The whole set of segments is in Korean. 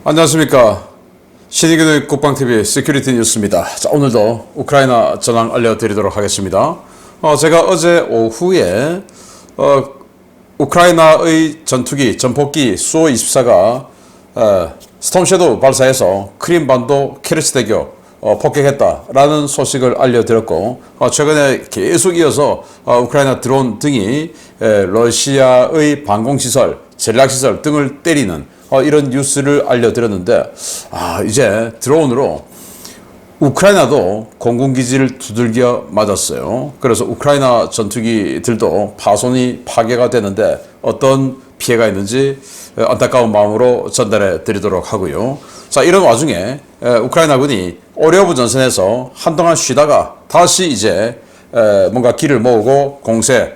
안녕하십니까. 신의균의 국방TV 시큐리티 뉴스입니다. 자, 오늘도 우크라이나 전황 알려드리도록 하겠습니다. 제가 어제 오후에 우크라이나의 전투기, 전폭기 수-24가 스톰 섀도우 발사해서 크림반도 케르치대교 폭격했다라는 소식을 알려드렸고, 최근에 계속 이어서 우크라이나 드론 등이 러시아의 방공시설, 전략시설 등을 때리는 이런 뉴스를 알려드렸는데, 이제 드론으로 우크라이나도 공군기지를 두들겨 맞았어요. 그래서 우크라이나 전투기들도 파손이 파괴가 되는데 어떤 피해가 있는지 안타까운 마음으로 전달해 드리도록 하고요. 자, 이런 와중에 우크라이나군이 오레오브 전선에서 한동안 쉬다가 다시 이제 뭔가 기를 모으고 공세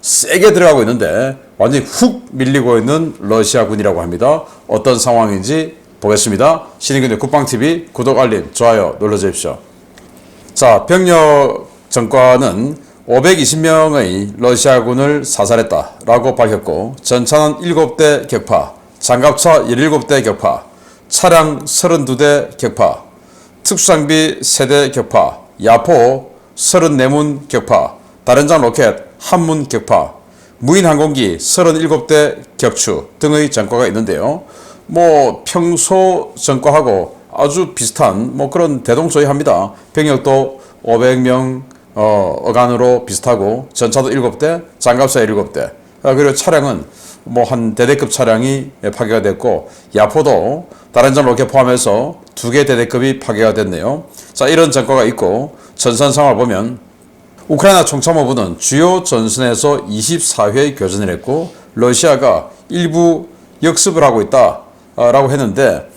세게 들어가고 있는데 완전히 훅 밀리고 있는 러시아군이라고 합니다. 어떤 상황인지 보겠습니다. 신의균의 국방TV 구독, 알림, 좋아요 눌러주십시오. 자, 병력 전과는 520명의 러시아군을 사살했다라고 밝혔고, 전차는 7대 격파, 장갑차 17대 격파, 차량 32대 격파, 특수장비 3대 격파, 야포 34문 격파, 다련장 로켓 1문 격파, 무인 항공기 37대 격추 등의 전과가 있는데요. 평소 전과하고 아주 비슷한 그런 대동소이합니다. 병력도 500명 어간으로 비슷하고, 전차도 7대, 장갑차 7대, 그리고 차량은 한 대대급 차량이 파괴가 됐고, 야포도 다른전 로켓 포함해서 2개 대대급이 파괴가 됐네요. 자, 이런 전과가 있고, 전선 상황을 보면 우크라이나 총참모부는 주요 전선에서 24회 교전을 했고, 러시아가 일부 역습을 하고 있다라고 했는데,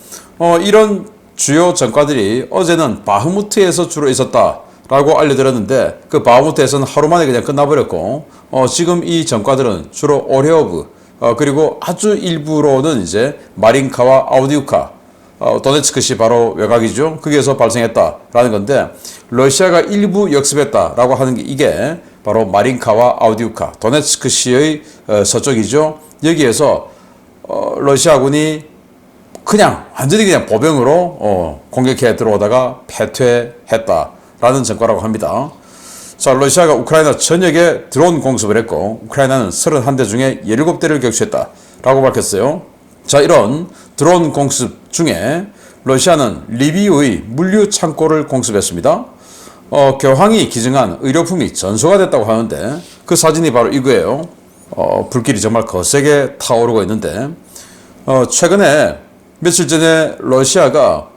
이런 주요 전과들이 어제는 바흐무트에서 주로 있었다라고 알려드렸는데, 그 바흐무트에서는 하루 만에 그냥 끝나버렸고, 지금 이 전과들은 주로 오레오브, 그리고 아주 일부로는 이제 마린카와 아우디우카, 도네츠크시 바로 외곽이죠. 거기에서 발생했다라는 건데, 러시아가 일부 역습했다라고 하는 게 이게 바로 마린카와 아우디우카, 도네츠크시의 서쪽이죠. 여기에서 러시아군이 완전히 그냥 보병으로 공격해 들어오다가 패퇴했다라는 전과라고 합니다. 자, 러시아가 우크라이나 전역에 드론 공습을 했고, 우크라이나는 31대 중에 17대를 격추했다라고 밝혔어요. 자, 이런 드론 공습 중에 러시아는 리비우의 물류 창고를 공습했습니다. 교황이 기증한 의료품이 전소가 됐다고 하는데, 그 사진이 바로 이거예요. 불길이 정말 거세게 타오르고 있는데, 최근에 며칠 전에 러시아가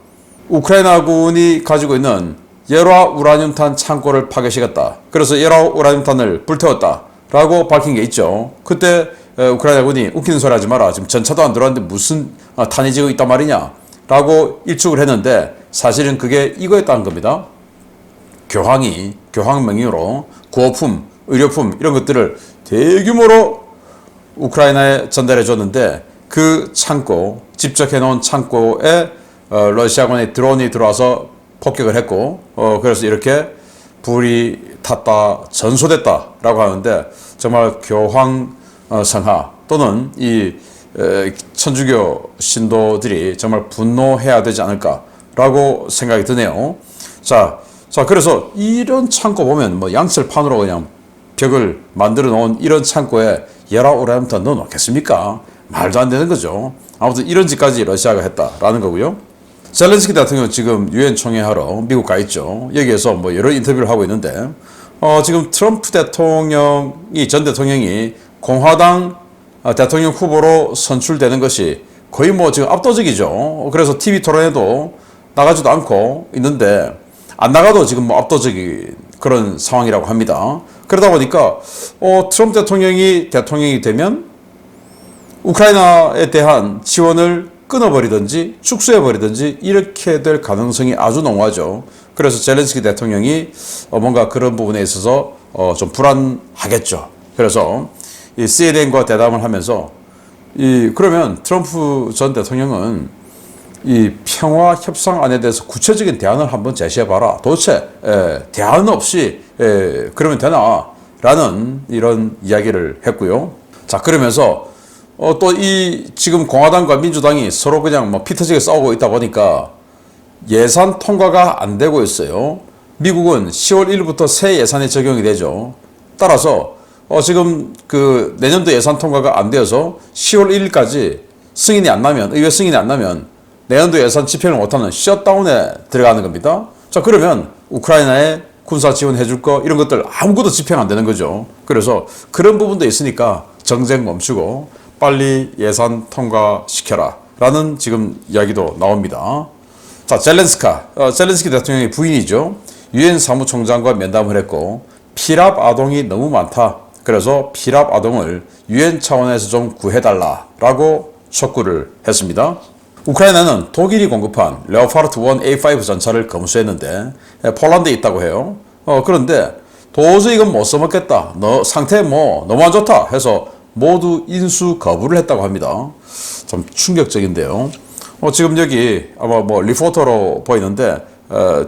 우크라이나군이 가지고 있는 열화 우라늄탄 창고를 파괴시켰다. 그래서 열화 우라늄탄을 불태웠다라고 밝힌 게 있죠. 그때 우크라이나군이 웃기는 소리 하지 마라, 지금 전차도 안 들어왔는데 무슨 탄이 지고 있단 말이냐 라고 일축을 했는데, 사실은 그게 이거였다는 겁니다. 교황 명의로 구호품, 의료품 이런 것들을 대규모로 우크라이나에 전달해 줬는데, 그 창고, 직접 해놓은 창고에 러시아군의 드론이 들어와서 폭격을 했고, 그래서 이렇게 불이 탔다, 전소됐다라고 하는데, 정말 교황 성하 또는 이 천주교 신도들이 정말 분노해야 되지 않을까라고 생각이 드네요. 자, 그래서 이런 창고 보면 양철판으로 그냥 벽을 만들어 놓은 이런 창고에 열화 우라늄탄 넣어 놓겠습니까? 말도 안 되는 거죠. 아무튼 이런 짓까지 러시아가 했다라는 거고요. 젤렌스키 대통령 지금 유엔 총회하러 미국 가 있죠. 여기에서 여러 인터뷰를 하고 있는데, 지금 트럼프 전 대통령이 공화당 대통령 후보로 선출되는 것이 거의 지금 압도적이죠. 그래서 TV 토론에도 나가지도 않고 있는데, 안 나가도 지금 압도적인 그런 상황이라고 합니다. 그러다 보니까 트럼프 대통령이 되면 우크라이나에 대한 지원을 끊어버리든지 축소해버리든지 이렇게 될 가능성이 아주濃하죠. 그래서 젤렌스키 대통령이 뭔가 그런 부분에 있어서 좀 불안하겠죠. 그래서 이 CNN과 대담을 하면서 그러면 트럼프 전 대통령은 이 평화 협상안에 대해서 구체적인 대안을 한번 제시해봐라. 도대체 대안 없이 그러면 되나? 라는 이런 이야기를 했고요. 자, 그러면서 또 이 지금 공화당과 민주당이 서로 그냥 뭐 피터지게 싸우고 있다 보니까 예산 통과가 안 되고 있어요. 미국은 10월 1일부터 새 예산이 적용이 되죠. 따라서 지금 그 내년도 예산 통과가 안 되어서 10월 1일까지 승인이 안 나면, 의회 승인이 안 나면 내년도 예산 집행을 못하는 셧다운에 들어가는 겁니다. 자, 그러면 우크라이나에 군사 지원해 줄 거 이런 것들 아무것도 집행 안 되는 거죠. 그래서 그런 부분도 있으니까 정쟁 멈추고 빨리 예산 통과시켜라 라는 지금 이야기도 나옵니다. 자, 젤렌스키 대통령의 부인이죠. 유엔 사무총장과 면담을 했고 피랍 아동이 너무 많다. 그래서 피랍 아동을 유엔 차원에서 좀 구해달라라고 촉구를 했습니다. 우크라이나는 독일이 공급한 레오파르트 1 A5 전차를 검수했는데 폴란드에 있다고 해요. 그런데 도저히 이건 못 써먹겠다. 너 상태 뭐 너무 안 좋다 해서 모두 인수 거부를 했다고 합니다. 참 충격적인데요. 지금 여기 아마 뭐 리포터로 보이는데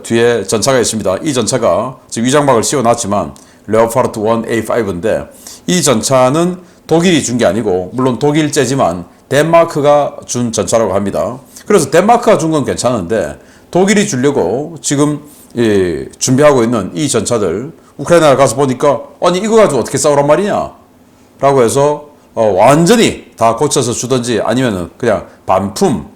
뒤에 전차가 있습니다. 이 전차가 지금 위장막을 씌워놨지만 레오파르트 1 A5인데 이 전차는 독일이 준 게 아니고 물론 독일제지만 덴마크가 준 전차라고 합니다. 그래서 덴마크가 준 건 괜찮은데 독일이 주려고 지금 준비하고 있는 이 전차들 우크라이나에 가서 보니까 아니 이거 가지고 어떻게 싸우란 말이냐 라고 해서 완전히 다 고쳐서 주든지 아니면 그냥 반품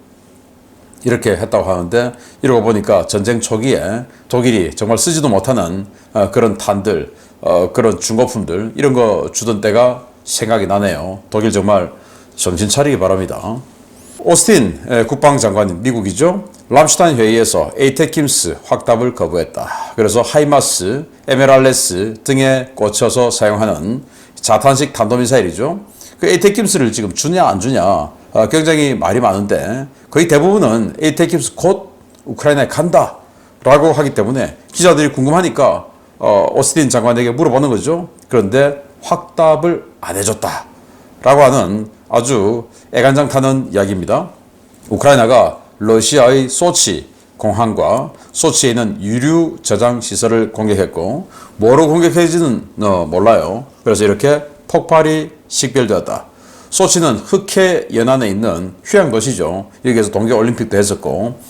이렇게 했다고 하는데 이러고 보니까 전쟁 초기에 독일이 정말 쓰지도 못하는 그런 탄들 그런 중고품들 이런 거 주던 때가 생각이 나네요. 독일 정말 정신 차리기 바랍니다. 오스틴 국방장관인 미국이죠. 람슈타인 회의에서 에이테킴스 확답을 거부했다. 그래서 하이마스, 에메랄레스 등에 꽂혀서 사용하는 자탄식 탄도미사일이죠. 그 에이테킴스를 지금 주냐 안 주냐 굉장히 말이 많은데 거의 대부분은 에이테킴스 곧 우크라이나에 간다 라고 하기 때문에 기자들이 궁금하니까 오스틴 장관에게 물어보는 거죠. 그런데 확답을 안 해줬다 라고 하는 아주 애간장 타는 이야기입니다. 우크라이나가 러시아의 소치 공항과 소치에 있는 유류 저장 시설을 공격했고 뭐로 공격했는지는 몰라요. 그래서 이렇게 폭발이 식별되었다. 소치는 흑해 연안에 있는 휴양도시죠. 여기에서 동계올림픽도 했었고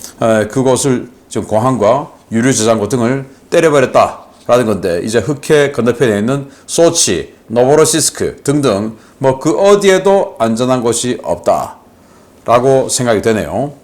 그곳을 지금 공항과 유류 저장고 등을 때려버렸다라는 건데 이제 흑해 건너편에 있는 소치, 노보로시스크 등등 뭐 그 어디에도 안전한 곳이 없다라고 생각이 되네요.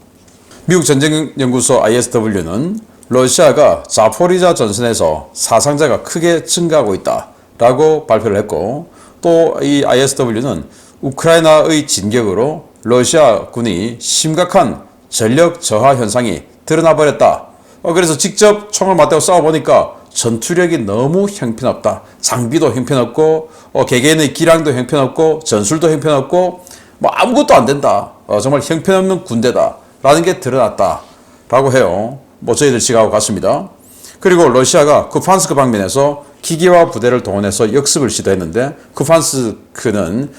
미국 전쟁연구소 ISW는 러시아가 자포리자 전선에서 사상자가 크게 증가하고 있다라고 발표를 했고 또 이 ISW는 우크라이나의 진격으로 러시아 군이 심각한 전력 저하 현상이 드러나 버렸다. 그래서 직접 총을 맞대고 싸워보니까 전투력이 너무 형편없다. 장비도 형편없고 개개인의 기량도 형편없고 전술도 형편없고 뭐 아무것도 안 된다. 정말 형편없는 군대다. 라는 게 드러났다. 라고 해요. 뭐 저희들 지각하고 같습니다. 그리고 러시아가 쿠판스크 방면에서 기계화 부대를 동원해서 역습을 시도했는데 쿠판스크는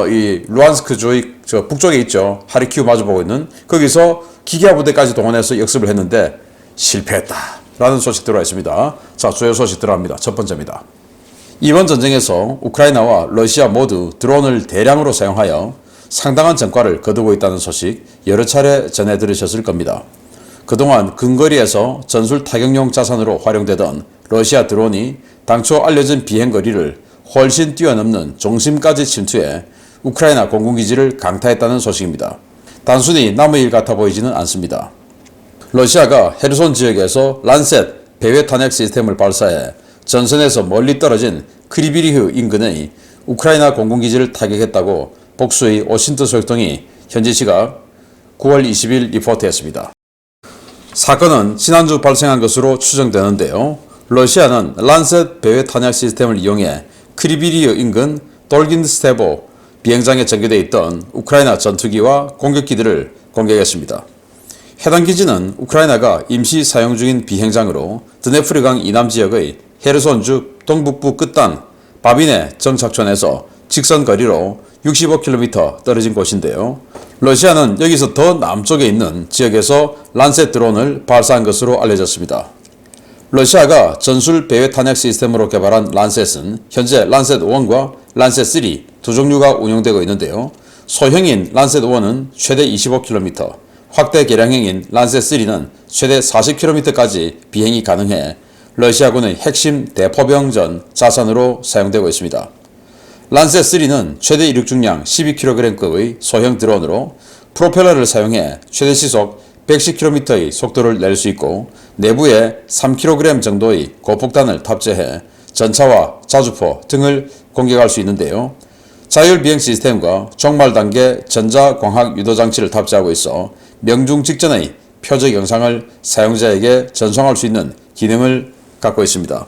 이 루안스크 조의 북쪽에 있죠. 하르키우 마주보고 있는 거기서 기계화 부대까지 동원해서 역습을 했는데 실패했다. 라는 소식 들어와 있습니다. 자, 주요 소식 들어갑니다. 첫 번째입니다. 이번 전쟁에서 우크라이나와 러시아 모두 드론을 대량으로 사용하여 상당한 전과를 거두고 있다는 소식 여러 차례 전해 들으셨을 겁니다. 그동안 근거리에서 전술 타격용 자산으로 활용되던 러시아 드론이 당초 알려진 비행거리를 훨씬 뛰어넘는 중심까지 침투해 우크라이나 공군기지를 강타했다는 소식입니다. 단순히 남의 일 같아 보이지는 않습니다. 러시아가 헤르손 지역에서 란셋 배회 탄약 시스템을 발사해 전선에서 멀리 떨어진 크리비리흐 인근의 우크라이나 공군기지를 타격했다고 복수의 워싱턴 소식통이 현지 시각 9월 20일 리포트했습니다. 사건은 지난주 발생한 것으로 추정되는데요. 러시아는 란셋 배회 탄약 시스템을 이용해 크리비리흐 인근 돌긴스테보 비행장에 전개되어 있던 우크라이나 전투기와 공격기들을 공격했습니다. 해당 기지는 우크라이나가 임시 사용 중인 비행장으로 드네프르강 이남 지역의 헤르손주 동북부 끝단 바비네 정착촌에서 직선 거리로 65km 떨어진 곳인데요. 러시아는 여기서 더 남쪽에 있는 지역에서 란셋 드론을 발사한 것으로 알려졌습니다. 러시아가 전술 배회 탄약 시스템으로 개발한 란셋은 현재 란셋 1과 란셋 3 두 종류가 운용되고 있는데요. 소형인 란셋 1은 최대 25km, 확대 개량형인 란셋 3는 최대 40km까지 비행이 가능해 러시아군의 핵심 대포병전 자산으로 사용되고 있습니다. 란셋 3는 최대 이륙 중량 12kg급의 소형 드론으로 프로펠러를 사용해 최대 시속 110km의 속도를 낼 수 있고 내부에 3kg 정도의 고폭탄을 탑재해 전차와 자주포 등을 공격할 수 있는데요. 자율 비행 시스템과 종말 단계 전자광학 유도 장치를 탑재하고 있어 명중 직전의 표적 영상을 사용자에게 전송할 수 있는 기능을 갖고 있습니다.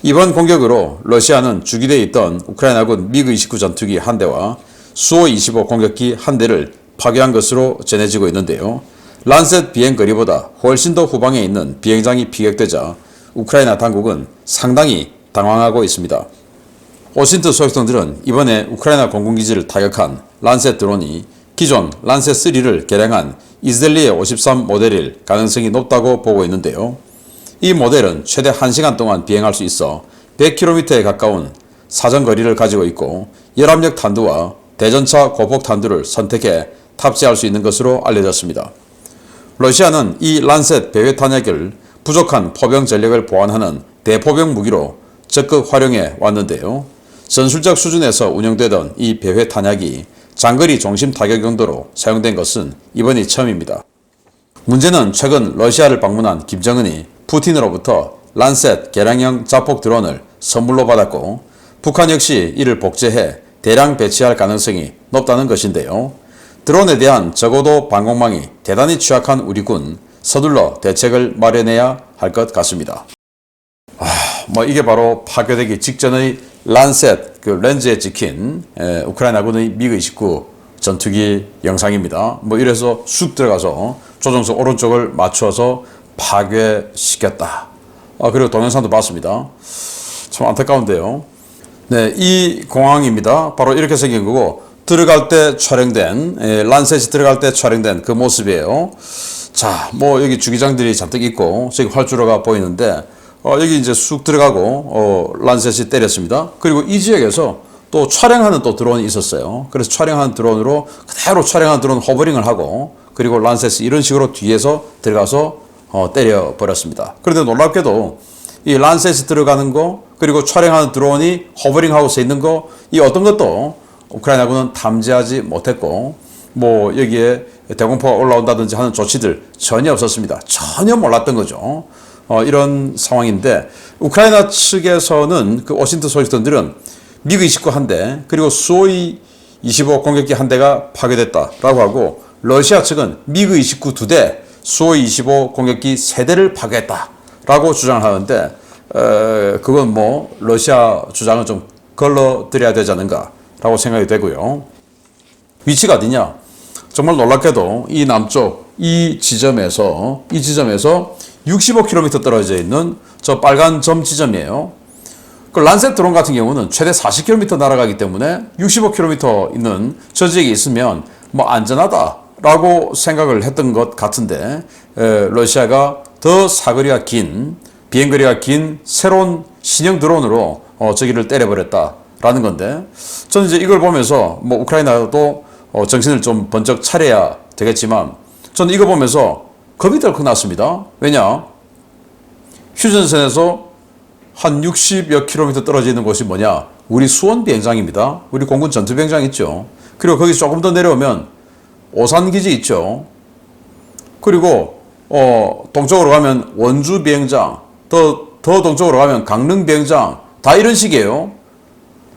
이번 공격으로 러시아는 주기대에 있던 우크라이나군 미그-29 전투기 한 대와 수호-25 공격기 한 대를 파괴한 것으로 전해지고 있는데요. 란셋 비행거리보다 훨씬 더 후방에 있는 비행장이 피격되자 우크라이나 당국은 상당히 당황하고 있습니다. 오신트 소식통들은 이번에 우크라이나 공군기지를 타격한 란셋 드론이 기존 란셋 3를 개량한 이즈델리에 53 모델일 가능성이 높다고 보고 있는데요. 이 모델은 최대 1시간 동안 비행할 수 있어 100km에 가까운 사정거리를 가지고 있고 열압력 탄두와 대전차 고폭 탄두를 선택해 탑재할 수 있는 것으로 알려졌습니다. 러시아는 이 란셋 배회 탄약을 부족한 포병 전력을 보완하는 대포병 무기로 적극 활용해 왔는데요. 전술적 수준에서 운영되던 이 배회 탄약이 장거리 중심 타격 용도로 사용된 것은 이번이 처음입니다. 문제는 최근 러시아를 방문한 김정은이 푸틴으로부터 란셋 개량형 자폭 드론을 선물로 받았고 북한 역시 이를 복제해 대량 배치할 가능성이 높다는 것인데요. 드론에 대한 적어도 방공망이 대단히 취약한 우리 군 서둘러 대책을 마련해야 할 것 같습니다. 이게 바로 파괴되기 직전의 란셋 렌즈에 찍힌 우크라이나군의 미그-29 전투기 영상입니다. 이래서 쑥 들어가서 조종석 오른쪽을 맞춰서 파괴시켰다. 그리고 동영상도 봤습니다. 참 안타까운데요. 네, 이 공항입니다. 바로 이렇게 생긴 거고 들어갈 때 촬영된 란셋이 들어갈 때 촬영된 그 모습이에요. 자, 여기 주기장들이 잔뜩 있고 저기 활주로가 보이는데 여기 이제 쑥 들어가고 란셋이 때렸습니다. 그리고 이 지역에서 또 촬영하는 또 드론이 있었어요. 그래서 촬영하는 드론으로 그대로 촬영하는 드론 호버링을 하고 그리고 란셋이 이런 식으로 뒤에서 들어가서 때려 버렸습니다. 그런데 놀랍게도 이 란셋이 들어가는 거 그리고 촬영하는 드론이 호버링하고 서 있는 거 이 어떤 것도 우크라이나군은 탐지하지 못했고 여기에 대공포가 올라온다든지 하는 조치들 전혀 없었습니다. 전혀 몰랐던 거죠. 이런 상황인데 우크라이나 측에서는 그 오신트 소식통들은 미그-29 한 대 그리고 수호-25 공격기 한 대가 파괴됐다라고 하고 러시아 측은 미그-29 두 대, 수호-25 공격기 세 대를 파괴했다라고 주장을 하는데 그건 러시아 주장을 좀 걸러드려야 되지 않은가라고 생각이 되고요. 위치가 어디냐? 정말 놀랍게도 이 남쪽 이 지점에서 65km 떨어져 있는 저 빨간 점 지점이에요. 그 란셋 드론 같은 경우는 최대 40km 날아가기 때문에 65km 있는 저 지역에 있으면 안전하다라고 생각을 했던 것 같은데 러시아가 더 사거리가 긴 비행거리가 긴 새로운 신형 드론으로 저기를 때려버렸다라는 건데 저는 이제 이걸 보면서 우크라이나도 정신을 좀 번쩍 차려야 되겠지만 저는 이거 보면서 겁이 덜컥 났습니다. 왜냐? 휴전선에서 한 60여 킬로미터 떨어져 있는 곳이 뭐냐? 우리 수원 비행장입니다. 우리 공군 전투 비행장 있죠. 그리고 거기 조금 더 내려오면 오산 기지 있죠. 그리고 동쪽으로 가면 원주 비행장, 더 동쪽으로 가면 강릉 비행장, 다 이런 식이에요.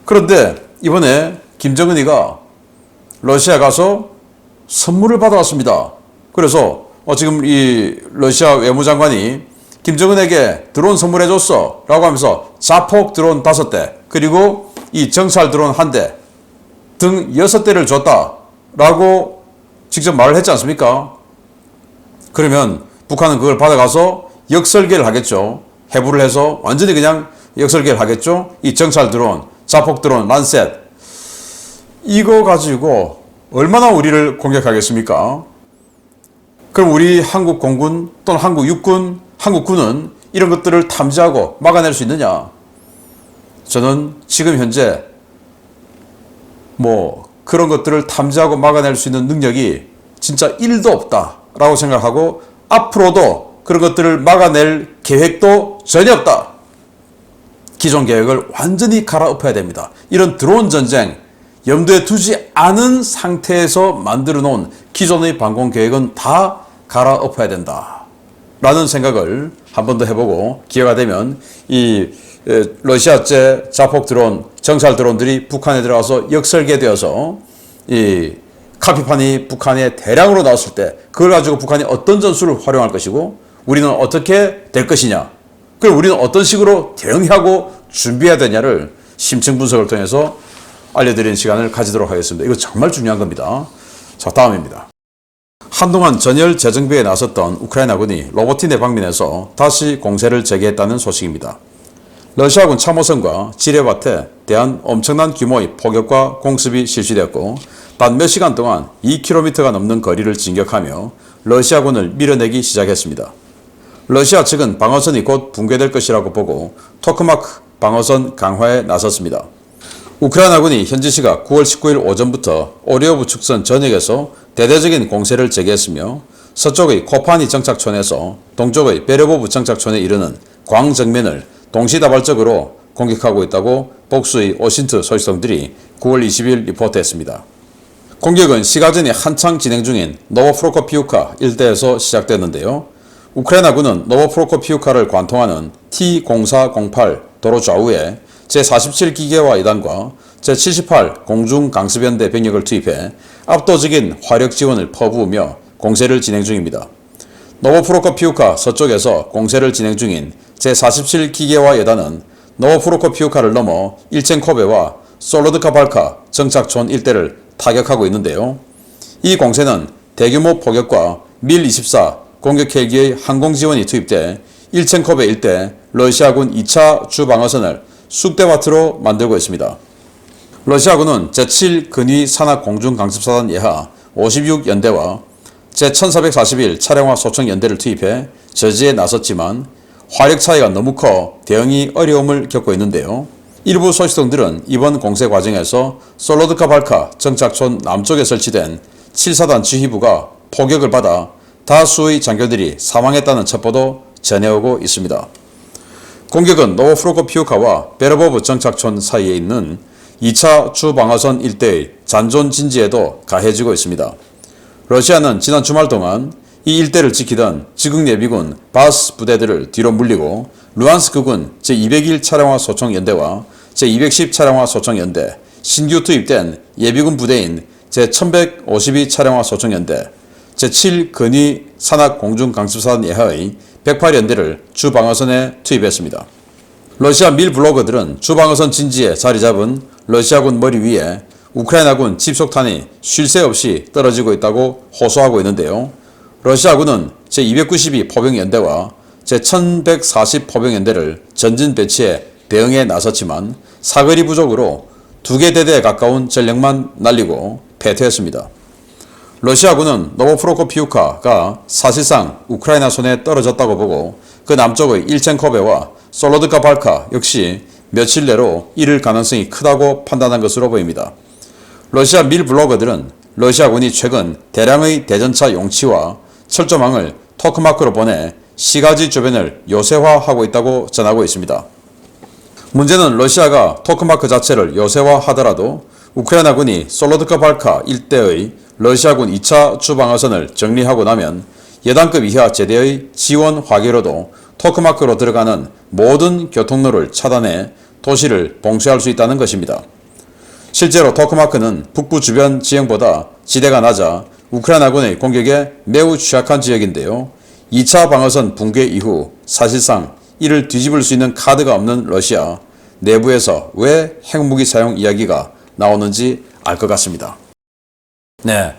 그런데 이번에 김정은이가 러시아 가서 선물을 받아왔습니다. 그래서 지금 이 러시아 외무장관이 김정은에게 드론 선물해줬어 라고 하면서 자폭 드론 5대 그리고 이 정찰 드론 1대 등 6대를 줬다 라고 직접 말을 했지 않습니까? 그러면 북한은 그걸 받아가서 역설계를 하겠죠. 해부를 해서 완전히 그냥 역설계를 하겠죠. 이 정찰 드론, 자폭 드론, 란셋 이거 가지고 얼마나 우리를 공격하겠습니까? 그럼 우리 한국 공군 또는 한국 육군, 한국군은 이런 것들을 탐지하고 막아낼 수 있느냐? 저는 지금 현재 그런 것들을 탐지하고 막아낼 수 있는 능력이 진짜 1도 없다라고 생각하고 앞으로도 그런 것들을 막아낼 계획도 전혀 없다. 기존 계획을 완전히 갈아엎어야 됩니다. 이런 드론 전쟁 염두에 두지 않은 상태에서 만들어 놓은 기존의 방공 계획은 다 갈아엎어야 된다. 라는 생각을 한 번 더 해보고 기회가 되면 이 러시아제 자폭 드론, 정찰 드론들이 북한에 들어가서 역설계되어서 이 카피판이 북한에 대량으로 나왔을 때 그걸 가지고 북한이 어떤 전술을 활용할 것이고 우리는 어떻게 될 것이냐, 그럼 우리는 어떤 식으로 대응하고 준비해야 되냐를 심층 분석을 통해서 알려드리는 시간을 가지도록 하겠습니다. 이거 정말 중요한 겁니다. 자, 다음입니다. 한동안 전열 재정비에 나섰던 우크라이나군이 로보틴에 방문해서 다시 공세를 재개했다는 소식입니다. 러시아군 참호선과 지뢰밭에 대한 엄청난 규모의 포격과 공습이 실시되었고 단 몇 시간 동안 2km가 넘는 거리를 진격하며 러시아군을 밀어내기 시작했습니다. 러시아 측은 방어선이 곧 붕괴될 것이라고 보고 토크마크 방어선 강화에 나섰습니다. 우크라이나군이 현지 시각 9월 19일 오전부터 오리오브 축선 전역에서 대대적인 공세를 재개했으며 서쪽의 코파니 정착촌에서 동쪽의 베레보브 정착촌에 이르는 광 정면을 동시다발적으로 공격하고 있다고 복수의 오신트 소식통들이 9월 20일 리포트했습니다. 공격은 시가전이 한창 진행 중인 노보프로코피우카 일대에서 시작됐는데요. 우크라이나군은 노보프로코피우카를 관통하는 T-0408 도로 좌우에 제47기계화 이단과 제78 공중강습연대 병력을 투입해 압도적인 화력 지원을 퍼부으며 공세를 진행 중입니다. 노보프로코피우카 서쪽에서 공세를 진행 중인 제47기계화 여단은 노보프로코피우카를 넘어 일첸코베와 솔로드카발카 정착촌 일대를 타격하고 있는데요. 이 공세는 대규모 포격과 밀-24 공격 헬기의 항공 지원이 투입돼 일첸코베 일대 러시아군 2차 주방어선을 쑥대밭으로 만들고 있습니다. 러시아군은 제7 근위 산악 공중강습사단 예하 56연대와 제1441 차량화 소총 연대를 투입해 저지에 나섰지만 화력 차이가 너무 커 대응이 어려움을 겪고 있는데요. 일부 소식통들은 이번 공세 과정에서 솔로드카 발카 정착촌 남쪽에 설치된 7사단 지휘부가 포격을 받아 다수의 장교들이 사망했다는 첩보도 전해오고 있습니다. 공격은 노보프로코피우카와 베르보브 정착촌 사이에 있는 2차 주방어선 일대의 잔존 진지에도 가해지고 있습니다. 러시아는 지난 주말 동안 이 일대를 지키던 지국 예비군 바스 부대들을 뒤로 물리고 루안스크군 제201 차량화 소총 연대와 제210 차량화 소총 연대, 신규 투입된 예비군 부대인 제1152 차량화 소총 연대, 제7 근위 산악 공중강습사단 예하의 108연대를 주방어선에 투입했습니다. 러시아 밀 블로거들은 주방어선 진지에 자리 잡은 러시아군 머리 위에 우크라이나군 집속탄이 쉴 새 없이 떨어지고 있다고 호소하고 있는데요. 러시아군은 제292 포병연대와 제1140 포병연대를 전진 배치해 대응에 나섰지만 사거리 부족으로 2개 대대에 가까운 전력만 날리고 패퇴했습니다. 러시아군은 노보프로코피우카가 사실상 우크라이나 손에 떨어졌다고 보고 그 남쪽의 일첸코베와 솔로드카 발카 역시 며칠 내로 이를 가능성이 크다고 판단한 것으로 보입니다. 러시아 밀 블로거들은 러시아군이 최근 대량의 대전차 용치와 철조망을 토크마크로 보내 시가지 주변을 요새화하고 있다고 전하고 있습니다. 문제는 러시아가 토크마크 자체를 요새화하더라도 우크라이나군이 솔로드카 발카 일대의 러시아군 2차 주방어선을 정리하고 나면 여단급 이하 제대의 지원 화기로도 토크마크로 들어가는 모든 교통로를 차단해 도시를 봉쇄할 수 있다는 것입니다. 실제로 토크마크는 북부 주변 지형보다 지대가 낮아 우크라이나군의 공격에 매우 취약한 지역인데요. 2차 방어선 붕괴 이후 사실상 이를 뒤집을 수 있는 카드가 없는 러시아 내부에서 왜 핵무기 사용 이야기가 나오는지 알 것 같습니다. 네,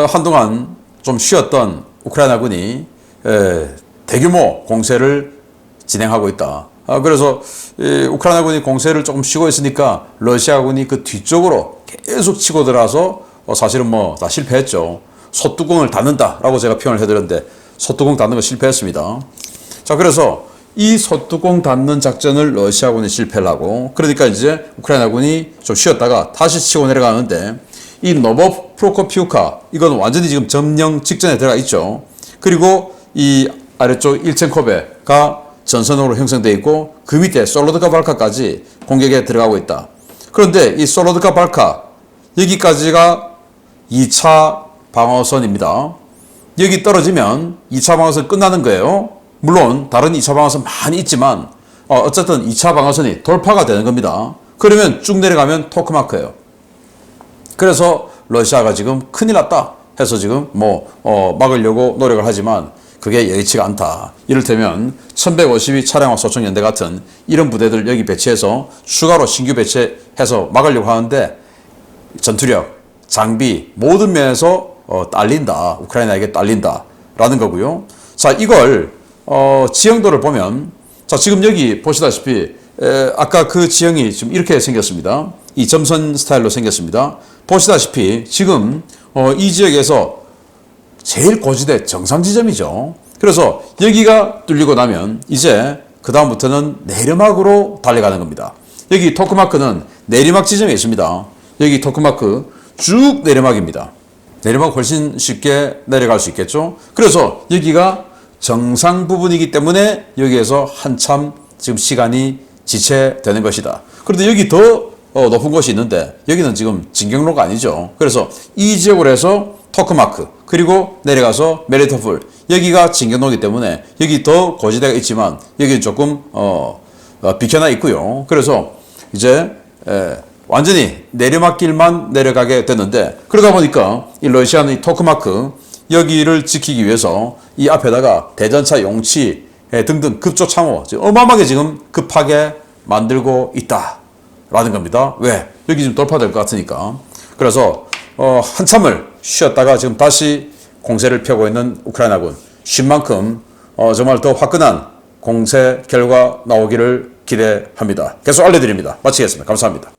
한동안 좀 쉬었던 우크라이나군이 대규모 공세를 진행하고 있다. 그래서 우크라이나군이 공세를 조금 쉬고 있으니까 러시아군이 그 뒤쪽으로 계속 치고 들어와서 사실은 뭐 다 실패했죠. 소뚜껑을 닫는다라고 제가 표현을 해드렸는데 소뚜껑 닫는 거 실패했습니다. 자, 그래서 이 소뚜껑 닫는 작전을 러시아군이 실패를 하고 그러니까 이제 우크라이나군이 좀 쉬었다가 다시 치고 내려가는데 이 노보 프로코피우카 이건 완전히 지금 점령 직전에 들어가 있죠. 그리고 이 아래쪽 일첸코베가 전선으로 형성되어 있고 그 밑에 솔로드카 발카까지 공격에 들어가고 있다. 그런데 이 솔로드카 발카 여기까지가 2차 방어선입니다. 여기 떨어지면 2차 방어선 끝나는 거예요. 물론 다른 2차 방어선 많이 있지만 어쨌든 2차 방어선이 돌파가 되는 겁니다. 그러면 쭉 내려가면 토크마크예요. 그래서 러시아가 지금 큰일 났다 해서 지금 막으려고 노력을 하지만 그게 여의치가 않다. 이를테면 1152 차량화 소총연대 같은 이런 부대들 여기 배치해서 추가로 신규 배치해서 막으려고 하는데 전투력, 장비 모든 면에서 딸린다. 우크라이나에게 딸린다라는 거고요. 자, 이걸 지형도를 보면 자, 지금 여기 보시다시피 아까 그 지형이 지금 이렇게 생겼습니다. 이 점선 스타일로 생겼습니다. 보시다시피 지금 이 지역에서 제일 고지대 정상 지점이죠. 그래서 여기가 뚫리고 나면 이제 그 다음부터는 내리막으로 달려가는 겁니다. 여기 토크마크는 내리막 지점에 있습니다. 여기 토크마크 쭉 내리막입니다. 내리막 훨씬 쉽게 내려갈 수 있겠죠. 그래서 여기가 정상 부분이기 때문에 여기에서 한참 지금 시간이 지체되는 것이다. 그런데 여기 더 높은 곳이 있는데 여기는 지금 진경로가 아니죠. 그래서 이 지역으로 해서 토크마크 그리고 내려가서 멜리토폴 여기가 진경로이기 때문에 여기 더 고지대가 있지만 여기는 조금 비켜나 있고요. 그래서 이제 완전히 내리막길만 내려가게 됐는데 그러다 보니까 이 러시아는 이 토크마크 여기를 지키기 위해서 이 앞에다가 대전차 용치 등등 급조 참호 어마어마하게 지금 급하게 만들고 있다라는 겁니다. 왜? 여기 지금 돌파될 것 같으니까. 그래서 한참을 쉬었다가 지금 다시 공세를 펴고 있는 우크라이나군 쉰 만큼 정말 더 화끈한 공세 결과 나오기를 기대합니다. 계속 알려드립니다. 마치겠습니다. 감사합니다.